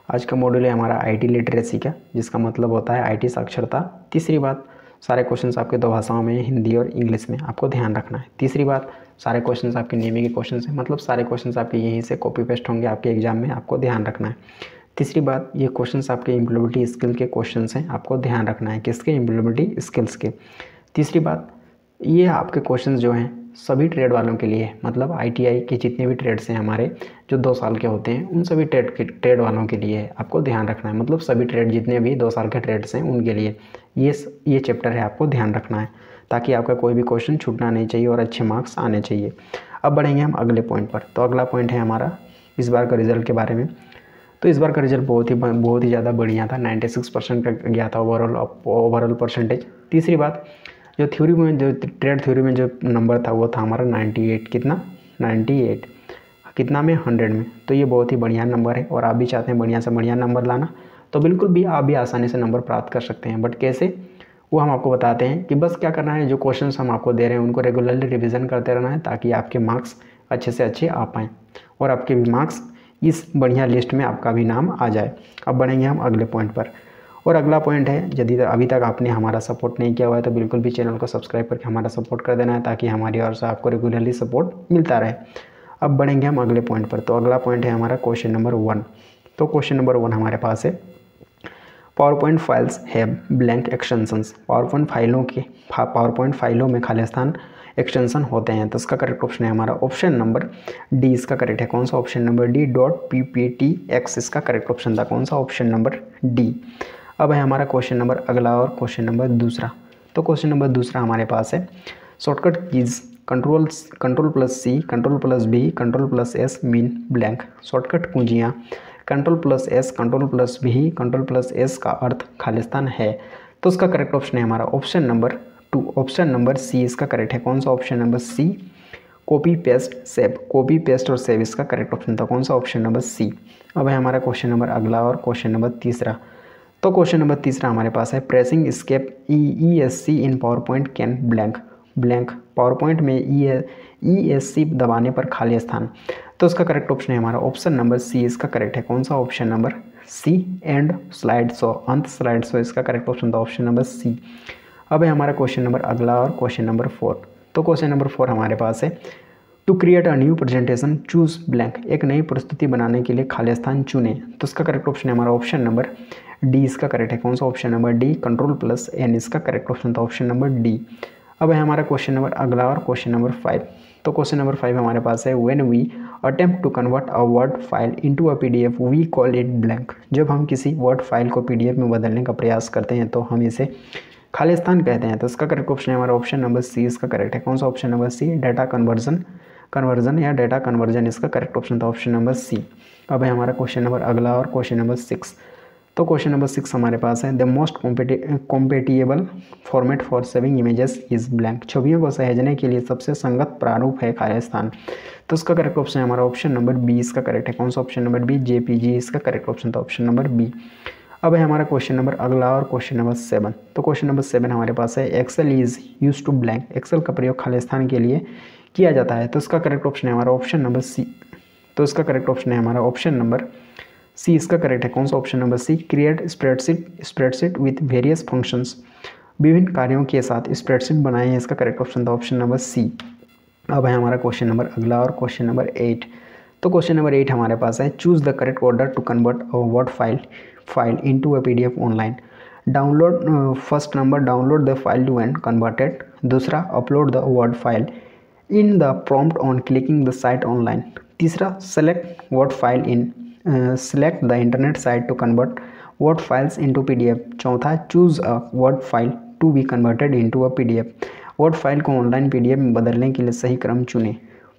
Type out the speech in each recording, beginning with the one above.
आज का मॉड्यूल है हमारा आईटी लिटरेसी का, जिसका मतलब होता है आईटी साक्षरता। तीसरी बात, सारे क्वेश्चंस आपके दो भाषाओं में, हिंदी और इंग्लिश में, आपको ध्यान रखना है। तीसरी बात, सारे क्वेश्चंस आपके नियमी के क्वेश्चंस हैं, मतलब सारे क्वेश्चंस आपके यहीं से कॉपी पेस्ट होंगे आपके एग्जाम में, आपको ध्यान रखना है। तीसरी बात, ये क्वेश्चंस आपके इम्प्लॉयबिलिटी स्किल के क्वेश्चंस हैं, आपको ध्यान रखना है। किसके? इम्प्लॉयबिलिटी स्किल्स के। तीसरी बात, ये आपके क्वेश्चंस जो हैं सभी ट्रेड वालों के लिए, मतलब आईटीआई के जितने भी ट्रेड्स हैं हमारे जो 2 साल के होते हैं, उन सभी ट्रेड वालों के लिए है, आपको ध्यान रखना है। मतलब सभी ट्रेड जितने भी 2 साल के ट्रेड्स हैं उनके लिए ये चैप्टर है, आपको ध्यान रखना है, ताकि आपका कोई भी क्वेश्चन छूटना नहीं चाहिए और अच्छे मार्क्स आने चाहिए। अब बढ़ेंगे हम अगले पॉइंट पर। तो अगला पॉइंट है हमारा इस बार का रिजल्ट के बारे में। तो इस बार का रिजल्ट बहुत ही ज़्यादा बढ़िया था, 96% का गया था ओवरऑल परसेंटेज। तीसरी बात, जो ट्रेड थ्योरी में जो नंबर था वो था हमारा 98। कितना? 98। कितना में? 100 में। तो ये बहुत ही बढ़िया नंबर है, और आप भी चाहते हैं बढ़िया से बढ़िया नंबर लाना, तो बिल्कुल भी आप भी आसानी से नंबर प्राप्त कर सकते हैं। बट कैसे, वो हम आपको बताते हैं कि बस क्या करना है, जो क्वेश्चंस हम आपको दे रहे हैं उनको रेगुलरली रिविज़न करते रहना है, ताकि आपके मार्क्स अच्छे से अच्छे आ पाएँ और आपके भी मार्क्स इस बढ़िया लिस्ट में आपका भी नाम आ जाए। अब बढ़ेंगे हम अगले पॉइंट पर, और अगला पॉइंट है, यदि अभी तक आपने हमारा सपोर्ट नहीं किया हुआ है तो बिल्कुल भी चैनल को सब्सक्राइब करके हमारा सपोर्ट कर देना है, ताकि हमारी ओर से आपको रेगुलरली सपोर्ट मिलता रहे। अब बढ़ेंगे हम अगले पॉइंट पर। तो अगला पॉइंट है हमारा क्वेश्चन नंबर 1। तो क्वेश्चन नंबर 1 हमारे पास है, PowerPoint files have blank extensions. PowerPoint फाइलों में खाली स्थान एक्सटेंशन होते हैं। तो इसका करेक्ट ऑप्शन है हमारा ऑप्शन नंबर डी। इसका करेक्ट है कौन सा? ऑप्शन नंबर डी, .pptx इसका करेक्ट ऑप्शन था। कौन सा? Option number D. अब है हमारा क्वेश्चन नंबर अगला, और क्वेश्चन नंबर दूसरा। तो क्वेश्चन नंबर दूसरा हमारे पास है, shortcut keys control C, control V, control S mean blank. Shortcut कुंजियाँ कंट्रोल+S, कंट्रोल+V, कंट्रोल+S का अर्थ खालिस्तान है। तो उसका करेक्ट ऑप्शन है हमारा option number 2, option number C इसका करेक्ट है। कौन सा? Option number C, copy paste save. Copy paste और सेव इसका करेक्ट ऑप्शन था। कौन सा? Option number C. अब है हमारा क्वेश्चन नंबर अगला, और क्वेश्चन नंबर तीसरा। तो क्वेश्चन नंबर तीसरा हमारे पास है, pressing escape ESC in PowerPoint can blank. PowerPoint में ESC दबाने पर खाली स्थान। तो इसका करेक्ट ऑप्शन है हमारा ऑप्शन नंबर सी इसका करेक्ट है। कौन सा? Option number C, end slide show, अंत स्लाइड शो इसका करेक्ट ऑप्शन था। Option number C. अब है हमारा क्वेश्चन नंबर अगला, और क्वेश्चन नंबर 4। तो क्वेश्चन नंबर 4 हमारे पास है, to create a new presentation choose blank. एक नई प्रस्तुति बनाने के लिए खाली स्थान चुने। तो इसका करेक्ट ऑप्शन है हमारा ऑप्शन नंबर डी इसका करेक्ट है। कौन सा? ऑप्शन नंबर डी, कंट्रोल+N इसका करेक्ट ऑप्शन था। Option number D. अब है हमारा क्वेश्चन नंबर अगला, और क्वेश्चन नंबर 5। तो क्वेश्चन नंबर 5 हमारे पास है, when we attempt to convert a word file into a PDF we call it blank. जब हम किसी वर्ड फाइल को PDF में बदलने का प्रयास करते हैं तो हम इसे खालिस्तान कहते हैं। तो इसका करेक्ट ऑप्शन है हमारा ऑप्शन नंबर सी इसका करेक्ट है। कौन सा? Option number C, data conversion या डाटा कन्वर्जन इसका करेक्ट ऑप्शन था। Option number C. अब है हमारा क्वेश्चन नंबर अगला, और क्वेश्चन नंबर 6। तो क्वेश्चन नंबर 6 हमारे पास है, the most compatible format for saving images is blank. छवियों को सहेजने के लिए सबसे संगत प्रारूप है खालिस्तान। तो इसका करेक्ट ऑप्शन है हमारा ऑप्शन नंबर बी इसका करेक्ट है। कौन सा? ऑप्शन नंबर बी, JPG इसका करेक्ट ऑप्शन था। Option number B. अब है हमारा क्वेश्चन नंबर अगला, और क्वेश्चन नंबर 7। तो क्वेश्चन नंबर 7 हमारे पास है, Excel is use to blank. Excel का प्रयोग खालिस्तान के लिए किया जाता है। तो इसका करेक्ट ऑप्शन है हमारा ऑप्शन नंबर सी। तो इसका करेक्ट ऑप्शन है हमारा ऑप्शन नंबर सी इसका करेक्ट है। कौन सा? Option number C, create spreadsheet with various functions. विभिन्न कार्यों के साथ स्प्रेडशीट बनाए हैं, इसका करेक्ट ऑप्शन था। Option number C. अब है हमारा क्वेश्चन नंबर अगला, और क्वेश्चन नंबर 8। तो क्वेश्चन नंबर 8 हमारे पास है, choose the correct order to convert a word file into a PDF online. First number, download the file to and converted. दूसरा, upload the word file in the prompt on clicking the site online. तीसरा, select the internet site to convert word files into PDF। चौथा, choose a word file to be converted into a PDF। Word file को online PDF में बदलने के लिए सही क्रम चुनें।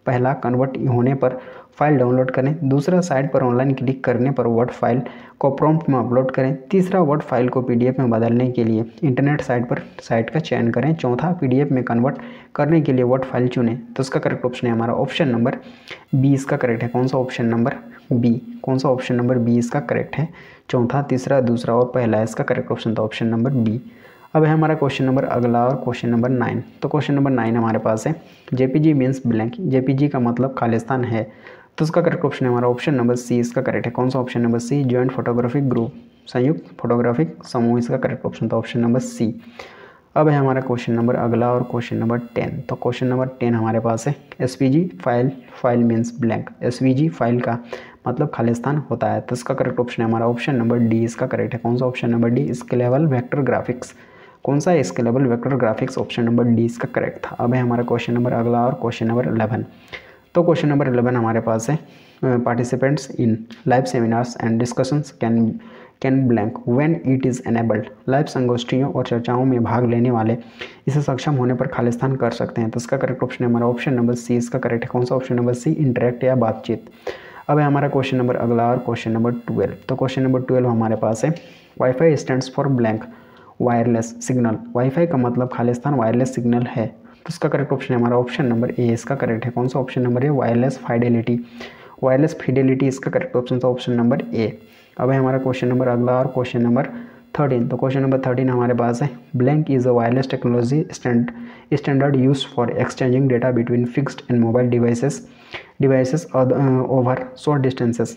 पहला, कन्वर्ट होने पर फाइल डाउनलोड करें। दूसरा, साइट पर ऑनलाइन क्लिक करने पर वर्ड फाइल को प्रॉम्प्ट में अपलोड करें। तीसरा, वर्ड फाइल को PDF में बदलने के लिए इंटरनेट साइट का चयन करें। चौथा, PDF में कन्वर्ट करने के लिए वर्ड फाइल चुनें। तो इसका करेक्ट ऑप्शन है हमारा ऑप्शन नंबर बी इसका करेक्ट है। कौन सा? Option number B. कौन सा? ऑप्शन नंबर बी इसका करेक्ट है। चौथा, तीसरा, दूसरा और पहला इसका करेक्ट ऑप्शन था। Option number B. अब है हमारा क्वेश्चन नंबर अगला, और क्वेश्चन नंबर 9। तो क्वेश्चन नंबर 9 हमारे पास है, JPG मीन्स ब्लैंक। JPG का मतलब खालिस्तान है। तो इसका करेक्ट ऑप्शन है हमारा ऑप्शन नंबर सी इसका करेक्ट है। कौन सा option number C, joint photographic group, संयुक्त फोटोग्राफिक समूह, इसका करेक्ट ऑप्शन था ऑप्शन नंबर सी। अब है हमारा क्वेश्चन नंबर अगला और क्वेश्चन नंबर 10। तो क्वेश्चन नंबर 10 हमारे पास है SVG file means blank. SVG file का मतलब खालिस्तान होता है। तो इसका करेक्ट ऑप्शन है हमारा ऑप्शन नंबर डी इसका करेक्ट है। कौन सा option number D, scalable vector graphics. कौन सा scalable vector graphics, option number D इसका करेक्ट था। अब है हमारा क्वेश्चन नंबर अगला और क्वेश्चन नंबर 11। तो क्वेश्चन नंबर 11 हमारे पास है participants in live seminars and discussions can blank when it is enabled. Live संगोष्ठियों और चर्चाओं में भाग लेने वाले इसे सक्षम होने पर खालिस्तान कर सकते हैं। तो इसका करेक्ट ऑप्शन है हमारा ऑप्शन नंबर सी इसका करेक्ट है। कौन सा ऑप्शन नंबर सी, इंटरेक्ट या बातचीत। अब है हमारा क्वेश्चन नंबर अगला और क्वेश्चन नंबर 12। तो क्वेश्चन नंबर 12 हमारे पास है wifi stands for blank wireless signal. Wifi का मतलब खालिस्तान वायरलेस सिग्नल है। तो इसका करेक्ट ऑप्शन है हमारा ऑप्शन नंबर ए इसका करेक्ट है। कौन सा ऑप्शन नंबर है, वायरलेस फाइडेलिटी। वायरलेस फिडेलिटी इसका करेक्ट ऑप्शन था ऑप्शन नंबर ए। अब है हमारा क्वेश्चन नंबर अगला और क्वेश्चन नंबर 13। तो क्वेश्चन नंबर 13 हमारे पास है blank is a wireless technology standard use for exchanging data between fixed and mobile devices over short distances.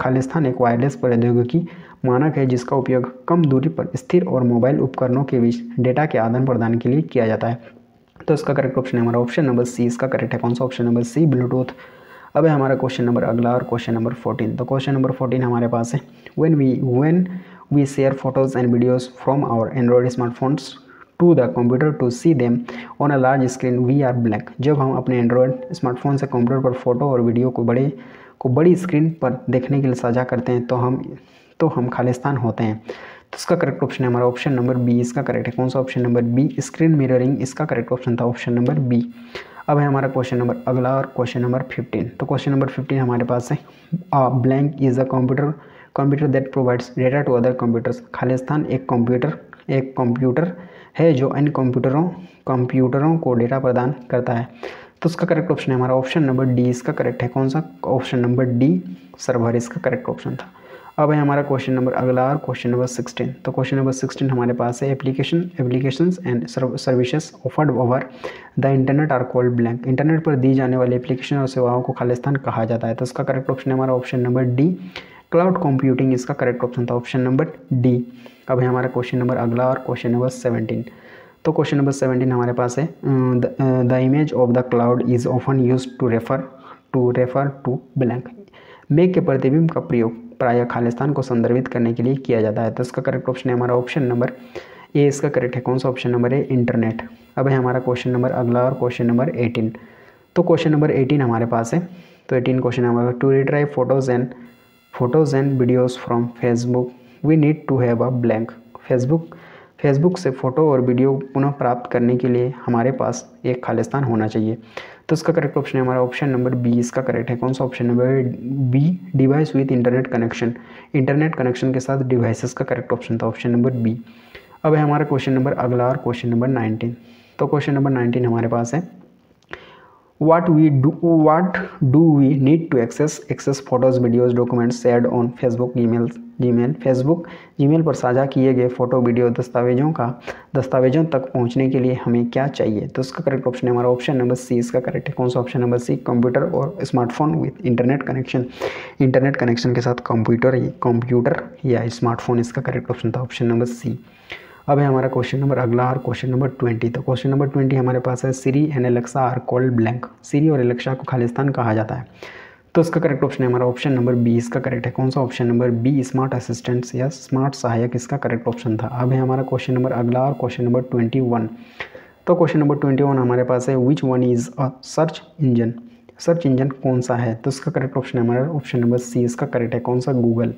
Khalistan एक वायरलेस प्रौद्योगिकी मानक है जिसका उपयोग कम दूरी पर स्थिर और मोबाइल उपकरणों के बीच डेटा के आदान प्रदान के लिए किया जाता है। तो इसका करेक्ट ऑप्शन है हमारा ऑप्शन नंबर सी इसका करेक्ट है। कौन सा ऑप्शन नंबर सी, ब्लूटूथ। अब है हमारा क्वेश्चन नंबर अगला और क्वेश्चन नंबर 14। तो क्वेश्चन नंबर 14 हमारे पास है when we share photos and videos from our Android smartphones to the computer to see them on a large screen we are blank. जब हम अपने एंड्रॉयड स्मार्टफोन से कंप्यूटर पर फोटो और वीडियो को बड़ी स्क्रीन पर देखने के लिए साझा करते हैं तो हम खालिस्तान होते हैं। तो इसका करेक्ट ऑप्शन है हमारा ऑप्शन नंबर बी इसका करेक्ट है। कौन सा option number B, screen mirroring, इसका करेक्ट ऑप्शन था ऑप्शन नंबर बी। अब है हमारा क्वेश्चन नंबर अगला और क्वेश्चन नंबर 15। तो क्वेश्चन नंबर 15 हमारे पास है blank is a computer that provides data to other computers. खालिस्तान एक कंप्यूटर है जो अन्य कंप्यूटरों को डेटा प्रदान करता है। तो इसका करेक्ट ऑप्शन है हमारा ऑप्शन नंबर डी इसका करेक्ट है। कौन सा ऑप्शन नंबर डी, सर्वर, इसका करेक्ट ऑप्शन था। अब है हमारा क्वेश्चन नंबर अगला और क्वेश्चन नंबर 16। तो क्वेश्चन नंबर 16 हमारे पास है applications and services offered over the internet are called blank. Internet पर दी जाने वाली एप्लीकेशन और सेवाओं को खालिस्तान कहा जाता है। तो इसका करेक्ट ऑप्शन है हमारा option number D, cloud computing, इसका करेक्ट ऑप्शन था ऑप्शन नंबर डी। अब है हमारा क्वेश्चन नंबर अगला और क्वेश्चन नंबर 17। तो क्वेश्चन नंबर 17 हमारे पास है the image of the cloud is often use to refer to blank. मेघ के प्रतिबिंब का प्रयोग प्रायः खालिस्तान को संदर्भित करने के लिए किया जाता है। तो इसका करेक्ट ऑप्शन है हमारा ऑप्शन नंबर ए इसका करेक्ट है। कौन सा ऑप्शन नंबर है, इंटरनेट। अब है हमारा क्वेश्चन नंबर अगला और क्वेश्चन नंबर 18। तो क्वेश्चन नंबर 18 हमारे पास है। तो 18 क्वेश्चन हमारा to retrieve photos and videos from Facebook we need to have a blank. Facebook से फ़ोटो और वीडियो पुनः प्राप्त करने के लिए हमारे पास एक खालिस्तान होना चाहिए। तो इसका करेक्ट ऑप्शन है हमारा ऑप्शन नंबर बी इसका करेक्ट है। कौन सा option number B, device with internet connection. Internet connection के साथ डिवाइसेस का करेक्ट ऑप्शन था ऑप्शन नंबर बी। अब है हमारा क्वेश्चन नंबर अगला और क्वेश्चन नंबर 19। तो क्वेश्चन नंबर 19 हमारे पास है what do we need to access photos videos documents shared on Facebook Gmail पर साझा किए गए फोटो वीडियो दस्तावेजों तक पहुंचने के लिए हमें क्या चाहिए। तो इसका करेक्ट ऑप्शन है हमारा ऑप्शन नंबर सी इसका करेक्ट है। कौन सा ऑप्शन नंबर सी, कंप्यूटर और स्मार्टफोन विथ इंटरनेट कनेक्शन के साथ कंप्यूटर या स्मार्टफोन, इसका करेक्ट ऑप्शन था ऑप्शन नंबर सी। अब है हमारा क्वेश्चन नंबर अगला और क्वेश्चन नंबर 20। तो क्वेश्चन नंबर 20 हमारे पास है Siri and Alexa are called blank. Siri और एलेक्सा को खालिस्तान कहा जाता है। तो इसका करेक्ट ऑप्शन है हमारा ऑप्शन नंबर बी इसका करेक्ट है। कौन सा option number B, smart assistants या स्मार्ट सहायक, इसका करेक्ट ऑप्शन था। अब है हमारा क्वेश्चन नंबर अगला और क्वेश्चन नंबर 21। तो क्वेश्चन नंबर 21 हमारे पास है which one is a search engine कौन सा है। तो इसका करेक्ट ऑप्शन है हमारा ऑप्शन नंबर सी इसका करेक्ट है। कौन सा, गूगल।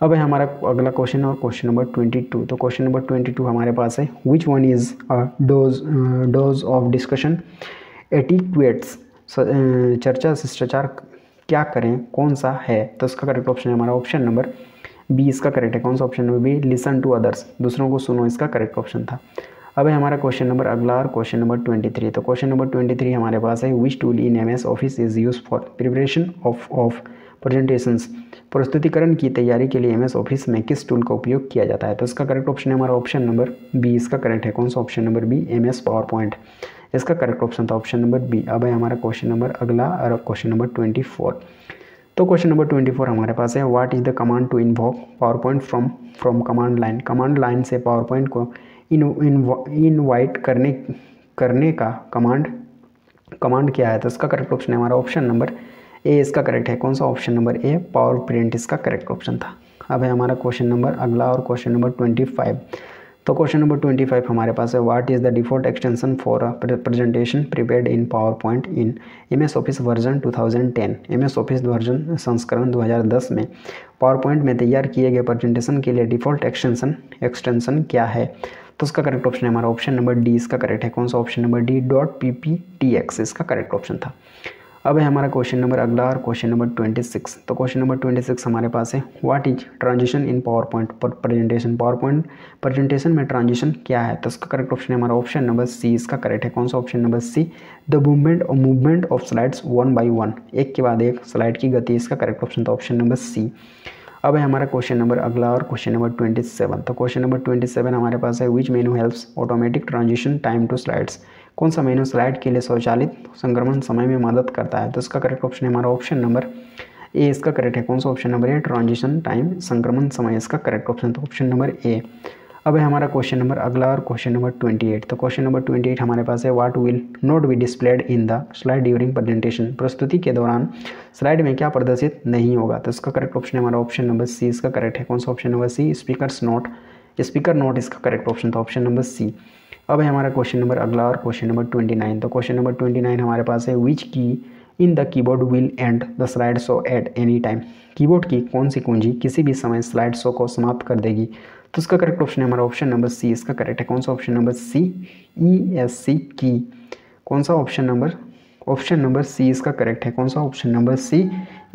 अब है हमारा अगला क्वेश्चन और क्वेश्चन नंबर 22। तो क्वेश्चन नंबर 22 हमारे पास है which one is a dose of discussion etiquettes. चर्चा शिष्टाचार क्या करें कौन सा है। तो इसका करेक्ट ऑप्शन है हमारा ऑप्शन नंबर बी इसका करेक्ट है। कौन सा option number B, listen to others, दूसरों को सुनो, इसका करेक्ट ऑप्शन था। अब है हमारा क्वेश्चन नंबर अगला और क्वेश्चन नंबर 23। तो क्वेश्चन नंबर 23 हमारे पास है which tool in MS office is use for preparation of presentations. प्रस्तुतिकरण की तैयारी के लिए MS ऑफिस में किस टूल का उपयोग किया जाता है। तो इसका करेक्ट ऑप्शन है हमारा ऑप्शन नंबर बी इसका करेक्ट है। कौन सा option number B, MS PowerPoint, इसका करेक्ट ऑप्शन था ऑप्शन नंबर बी। अब है हमारा क्वेश्चन नंबर अगला और क्वेश्चन नंबर 24। तो क्वेश्चन नंबर 24 हमारे पास है, what is the command to invoke PowerPoint from command line. Command line से पावर पॉइंट को इनवाइट करने का कमांड क्या है। तो इसका करेक्ट ऑप्शन है हमारा ऑप्शन नंबर ए इसका करेक्ट है। कौन सा option number A, power print इसका करेक्ट ऑप्शन था। अब है हमारा क्वेश्चन नंबर अगला और क्वेश्चन नंबर 25। तो क्वेश्चन नंबर 25 हमारे पास है, what is the default extension for a presentation prepared in power point in MS office version 2010। MS office version संस्करण 2010 में पावर पॉइंट में तैयार किए गए प्रेजेंटेशन के लिए डिफ़ॉल्ट एक्सटेंशन क्या है। तो उसका करेक्ट ऑप्शन है हमारा ऑप्शन नंबर डी इसका करेक्ट है। कौन सा ऑप्शन नंबर डी, .pptx इसका करेक्ट ऑप्शन था। अब है हमारा क्वेश्चन नंबर अगला और क्वेश्चन नंबर 26। तो क्वेश्चन नंबर 26 हमारे पास है, what is transition in power point presentation. PowerPoint presentation में ट्रांजिशन क्या है। तो इसका करेक्ट ऑप्शन है हमारा ऑप्शन नंबर सी इसका करेक्ट है। कौन सा option number C, the movement of slides 1 by 1, एक के बाद एक स्लाइड की गति, इसका करेक्ट ऑप्शन था ऑप्शन नंबर सी। अब है हमारा क्वेश्चन नंबर अगला और क्वेश्चन नंबर 27। तो क्वेश्चन नंबर 27 हमारे पास है, which menu helps automatic transition time to slides. कौन सा मेनू स्लाइड के लिए स्वचालित संक्रमण समय में मदद करता है। तो इसका करेक्ट ऑप्शन है हमारा ऑप्शन नंबर ए इसका करेक्ट है। कौन सा option number A, transition time संक्रमण समय, इसका करेक्ट ऑप्शन था ऑप्शन नंबर ए। अब है हमारा क्वेश्चन नंबर अगला और क्वेश्चन नंबर 28। तो क्वेश्चन नंबर 28 हमारे पास है, what will not be displayed in the slide during presentation. प्रस्तुति के दौरान स्लाइड में क्या प्रदर्शित नहीं होगा। तो इसका करेक्ट ऑप्शन है हमारा ऑप्शन नंबर सी इसका करेक्ट है। कौन सा option number C, speaker note इसका करेक्ट ऑप्शन था ऑप्शन नंबर सी। अब है हमारा क्वेश्चन नंबर अगला और क्वेश्चन नंबर 29। तो क्वेश्चन नंबर 29 हमारे पास है, विच की in the keyboard will and the slide show at any time. Keyboard की कौन सी कुंजी किसी भी समय स्लाइड शो को समाप्त कर देगी। तो इसका करेक्ट ऑप्शन है हमारा ऑप्शन नंबर सी इसका करेक्ट है। कौन सा ऑप्शन नंबर सी, ESC की। कौन सा ऑप्शन नंबर सी इसका करेक्ट है। कौन सा ऑप्शन नंबर सी,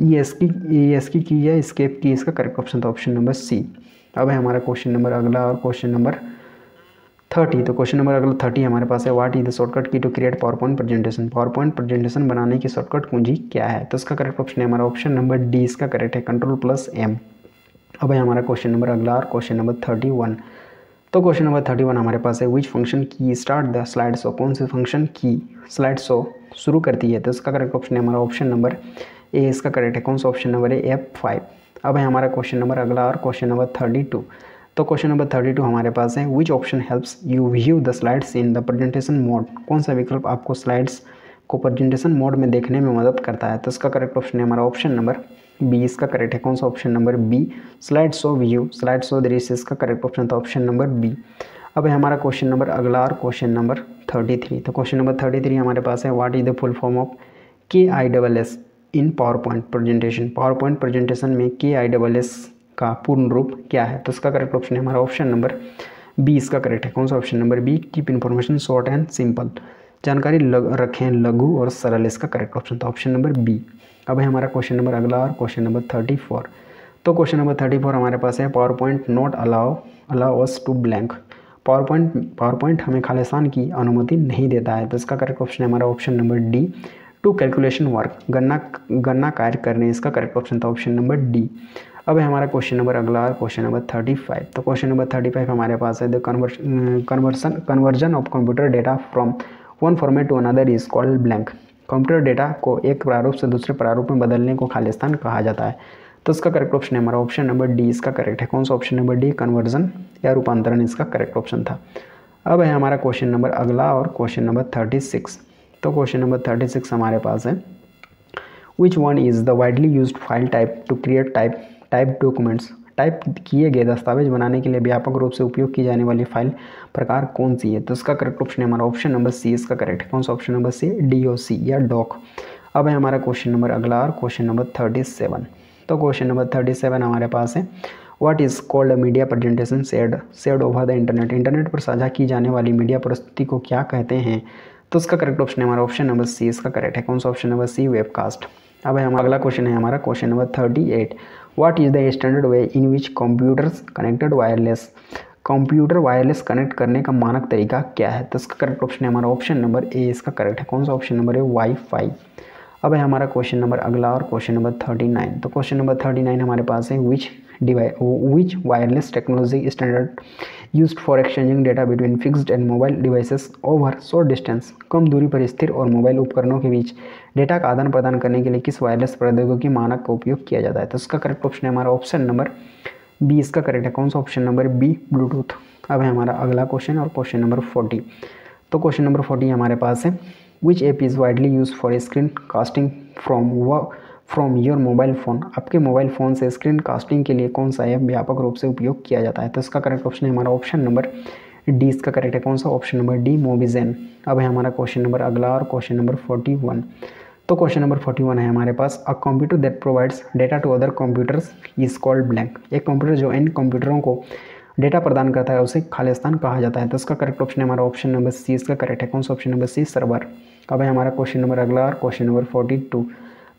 ESC की या एस्केप की, इसका करेक्ट ऑप्शन था ऑप्शन नंबर सी। अब है हमारा क्वेश्चन नंबर अगला और क्वेश्चन नंबर 30। तो क्वेश्चन नंबर अगला 30 हमारे पास है, what is the shortcut key to create PowerPoint presentation. PowerPoint presentation बनाने की शॉर्टकट कुंजी क्या है। तो इसका करेक्ट ऑप्शन है हमारा ऑप्शन नंबर डी इसका करेक्ट है, Ctrl+M। अब है हमारा क्वेश्चन नंबर अगला और क्वेश्चन नंबर 31। तो क्वेश्चन नंबर 31 हमारे पास है, विच फंक्शन की स्टार्ट द स्लाइड शो। कौन से फंक्शन की स्लाइड शो शुरू करती है। तो इसका करेक्ट ऑप्शन है हमारा ऑप्शन नंबर ए इसका करेक्ट है। कौन सा ऑप्शन नंबर है, F5। अब है हमारा क्वेश्चन नंबर अगला और क्वेश्चन नंबर 32। तो क्वेश्चन नंबर 32 हमारे पास है, which option helps you view the slides in the presentation mode. कौन सा विकल्प आपको स्लाइड्स को प्रेजेंटेशन मोड में देखने में मदद करता है। तो इसका करेक्ट ऑप्शन है हमारा ऑप्शन नंबर बी इसका करेक्ट है। कौन सा option number B, slide show view, slide show दृश्य, इसका करेक्ट ऑप्शन था ऑप्शन नंबर बी। अब है हमारा क्वेश्चन नंबर अगला और क्वेश्चन नंबर 33। तो क्वेश्चन नंबर 33 हमारे पास है, what is the full form of KISS in power point presentation. PowerPoint presentation में KISS का पूर्ण रूप क्या है। तो इसका करेक्ट ऑप्शन है हमारा ऑप्शन नंबर बी इसका करेक्ट है। कौन सा option number B, keep information short and simple, जानकारी रखें लघु और सरल, इसका करेक्ट ऑप्शन था ऑप्शन नंबर बी। अब है हमारा क्वेश्चन नंबर अगला और क्वेश्चन नंबर 34। तो क्वेश्चन नंबर 34 हमारे पास है, PowerPoint not allow us to blank. PowerPoint हमें खालिस्तान की अनुमति नहीं देता है। तो इसका करेक्ट ऑप्शन है हमारा option number D, to calculation work, गणना कार्य करने, इसका करेक्ट ऑप्शन था ऑप्शन नंबर डी। अब है हमारा क्वेश्चन नंबर अगला और क्वेश्चन नंबर 35। तो क्वेश्चन नंबर 35 हमारे पास है, the conversion of computer data from one format to another is called blank. Computer data को एक प्रारूप से दूसरे प्रारूप में बदलने को खालिस्तान कहा जाता है। तो इसका करेक्ट ऑप्शन है हमारा ऑप्शन नंबर डी इसका करेक्ट है। कौन सा ऑप्शन नंबर डी, कन्वर्जन या रूपांतरण, इसका करेक्ट ऑप्शन था। अब है हमारा क्वेश्चन नंबर अगला और क्वेश्चन नंबर 36। तो क्वेश्चन नंबर 36 हमारे पास है, which one is the widely used file type two create type documents. Type किए गए दस्तावेज बनाने के लिए व्यापक रूप से उपयोग की जाने वाली फाइल प्रकार कौन सी है। तो इसका करेक्ट ऑप्शन है हमारा ऑप्शन नंबर सी इसका करेक्ट है। कौन सा ऑप्शन नंबर सी, DOC या डॉक। अब है हमारा क्वेश्चन नंबर अगला और क्वेश्चन नंबर 37। तो क्वेश्चन नंबर 37 हमारे पास है, what is called media presentation shared over the internet. Internet पर साझा की जाने वाली मीडिया प्रस्तुति को क्या कहते हैं। तो इसका करेक्ट ऑप्शन है हमारा ऑप्शन नंबर सी इसका करेक्ट है। कौन सा ऑप्शन नंबर सी, वेबकास्ट। अब है हमारा अगला क्वेश्चन है हमारा question number 38। What is the standard way in which computers connected wireless. Computer wireless connect करने का मानक तरीका क्या है। तो इसका करेक्ट ऑप्शन है हमारा ऑप्शन नंबर ए इसका करेक्ट है। कौन सा ऑप्शन नंबर है, वाईफाई। अब है हमारा क्वेश्चन नंबर अगला और क्वेश्चन नंबर 39। तो क्वेश्चन नंबर 39 हमारे पास है, विच which wireless technology standard used for exchanging data between fixed and mobile devices over short distance। कम दूरी पर स्थिर और मोबाइल उपकरणों के बीच डेटा का आदान प्रदान करने के लिए किस वायरलेस प्रौद्योगिकी मानक का उपयोग किया जाता है? तो इसका करेक्ट ऑप्शन है हमारा ऑप्शन नंबर बी। इसका करेक्ट है कौन सा? Option number B, Bluetooth. अब है हमारा अगला क्वेश्चन और क्वेश्चन नंबर 40। तो क्वेश्चन नंबर 40 हमारे पास है विच app is widely use for screen casting from your mobile phone. आपके मोबाइल फ़ोन से स्क्रीन कास्टिंग के लिए कौन सा ऐप व्यापक रूप से उपयोग किया जाता है? तो इसका करेक्ट ऑप्शन है हमारा ऑप्शन नंबर डी। इसका करेक्ट है कौन सा? ऑप्शन नंबर डी, मोविज़न। अब है हमारा क्वेश्चन नंबर अगला और क्वेश्चन नंबर 41। तो क्वेश्चन नंबर 41 है हमारे पास a computer that provides data to other computers is called blank. एक कंप्यूटर जो इन कंप्यूटरों को डेटा प्रदान करता है उसे खालिस्तान कहा जाता है। तो इसका करेक्ट ऑप्शन है हमारा ऑप्शन नंबर सी। इसका करेक्ट है कौन सा? Option number C, server. अब है हमारा क्वेश्चन नंबर अगला और क्वेश्चन नंबर 42।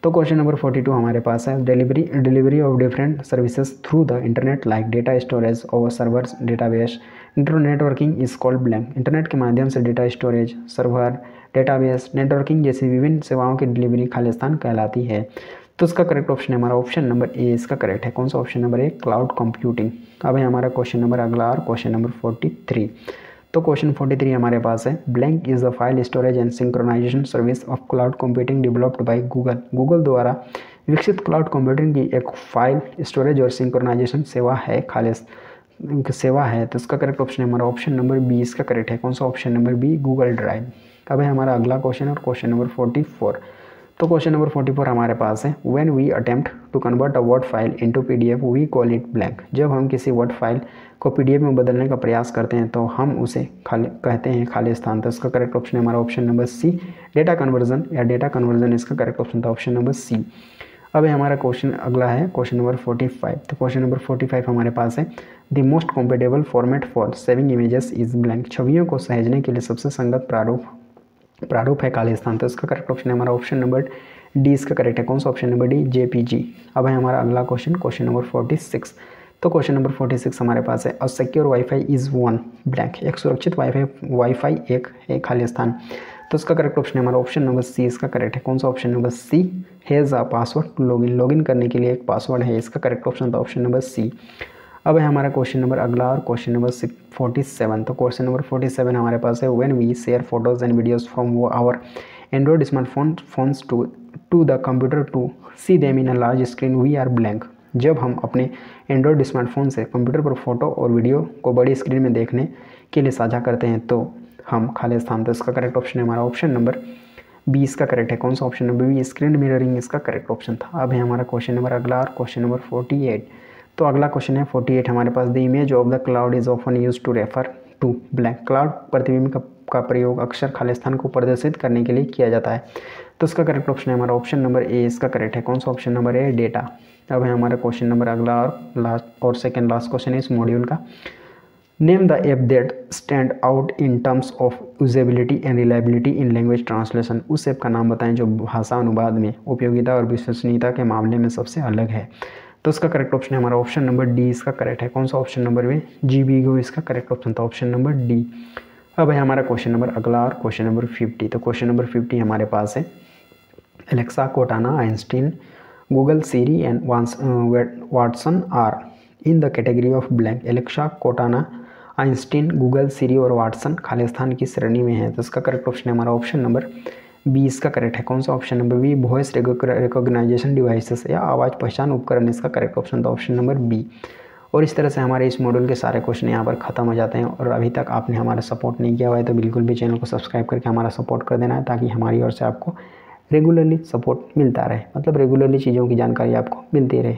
तो क्वेश्चन नंबर 42 हमारे पास है delivery of different services through the internet like data storage over servers database networking is called blank. Internet के माध्यम से data storage, server, database, networking जैसी विभिन्न सेवाओं की डिलीवरी खालिस्तान कहलाती है। तो इसका करेक्ट ऑप्शन है हमारा ऑप्शन नंबर ए। इसका करेक्ट है कौन सा? Option number A, cloud computing. अब है हमारा क्वेश्चन नंबर अगला और क्वेश्चन नंबर 43। तो क्वेश्चन 43 हमारे पास है blank is the file storage and synchronization service of cloud computing developed by Google. Google द्वारा विकसित क्लाउड कंप्यूटिंग की एक फाइल स्टोरेज और सिंक्रोनाइजेशन सेवा है तो इसका करेक्ट ऑप्शन है हमारा ऑप्शन नंबर बी। इसका करेक्ट है कौन सा? Option number B, Google Drive. अब है हमारा अगला क्वेश्चन और क्वेश्चन नंबर 44। तो क्वेश्चन नंबर 44 हमारे पास है when we attempt to convert a word file into PDF we call it blank. जब हम किसी वर्ड फाइल को पीडीएफ में बदलने का प्रयास करते हैं तो हम उसे कहते हैं खालिस्तान। तो इसका करेक्ट ऑप्शन है हमारा option number C, data conversion या डेटा कन्वर्जन। इसका करेक्ट ऑप्शन था ऑप्शन नंबर सी। अब है हमारा क्वेश्चन अगला है क्वेश्चन नंबर 45। तो क्वेश्चन नंबर 45 हमारे पास है the most compatible format for saving images is blank. छवियों को सहेजने के लिए सबसे संगत प्रारूप है खालिस्तान। तो इसका करेक्ट ऑप्शन है हमारा ऑप्शन नंबर डी। इसका करेक्ट है कौन सा? Option number D, JPG. अब है हमारा अगला क्वेश्चन क्वेश्चन नंबर 46। तो क्वेश्चन नंबर 46 हमारे पास है a secure wifi is one blank. एक सुरक्षित वाईफाई एक है खालिस्तान। तो इसका करेक्ट ऑप्शन है हमारा ऑप्शन नंबर सी। इसका करेक्ट है कौन सा? Option number C, has a password to login करने के लिए एक पासवर्ड है। इसका करेक्ट ऑप्शन था ऑप्शन नंबर सी। अब है हमारा क्वेश्चन नंबर अगला और क्वेश्चन नंबर 47। तो क्वेश्चन नंबर 47 हमारे पास है when we share photos and videos from our Android smartphones to the computer to see them in a large screen we are blank. जब हम अपने एंड्रॉइड स्मार्टफोन से कंप्यूटर पर फोटो और वीडियो को बड़ी स्क्रीन में देखने के लिए साझा करते हैं तो हम खालिस्तान। तो इसका करेक्ट ऑप्शन है हमारा ऑप्शन नंबर बी। इसका करेक्ट है कौन सा? Option number B, screen mirroring. इसका करेक्ट ऑप्शन था। अब है हमारा क्वेश्चन नंबर अगला और क्वेश्चन नंबर 48। तो अगला क्वेश्चन है 48 हमारे पास the image of the cloud is often use to refer to blank. Cloud प्रतिबिंब का प्रयोग अक्सर खालिस्तान को प्रदर्शित करने के लिए किया जाता है। तो इसका करेक्ट ऑप्शन है हमारा ऑप्शन नंबर ए। इसका करेक्ट है कौन सा? Option number A, data. अब है हमारा क्वेश्चन नंबर अगला और लास्ट और सेकेंड लास्ट क्वेश्चन है इस मॉड्यूल का। Name the app that stand out in terms of usability and reliability in language translation. उस ऐप का नाम बताएं जो भाषा अनुवाद में उपयोगिता और विश्वसनीयता के मामले में सबसे अलग है। तो इसका करेक्ट ऑप्शन है हमारा ऑप्शन नंबर डी। इसका करेक्ट है कौन सा? ऑप्शन नंबर में जीबीगो। इसका करेक्ट ऑप्शन था ऑप्शन नंबर डी। अब है हमारा क्वेश्चन नंबर अगला और क्वेश्चन नंबर 50। तो क्वेश्चन नंबर 50 हमारे पास है Alexa, Cortana, Einstein, Google, Siri and Watson are in the category of blank. Alexa, Cortana, Einstein, Google, Siri और वाटसन खालिस्तान की श्रेणी में है। तो इसका करेक्ट ऑप्शन है हमारा ऑप्शन नंबर बी। इसका करेक्ट है कौन सा? Option number B, voice recognization devices या आवाज़ पहचान उपकरण। इसका करेक्ट ऑप्शन था ऑप्शन नंबर बी। और इस तरह से हमारे इस मॉड्यूल के सारे क्वेश्चन यहाँ पर ख़त्म हो जाते हैं। और अभी तक आपने हमारा सपोर्ट नहीं किया हुआ है तो बिल्कुल भी चैनल को सब्सक्राइब करके हमारा सपोर्ट कर देना है ताकि हमारी ओर से आपको रेगुलरली सपोर्ट मिलता रहे, मतलब रेगुलरली चीज़ों की जानकारी आपको मिलती रहे।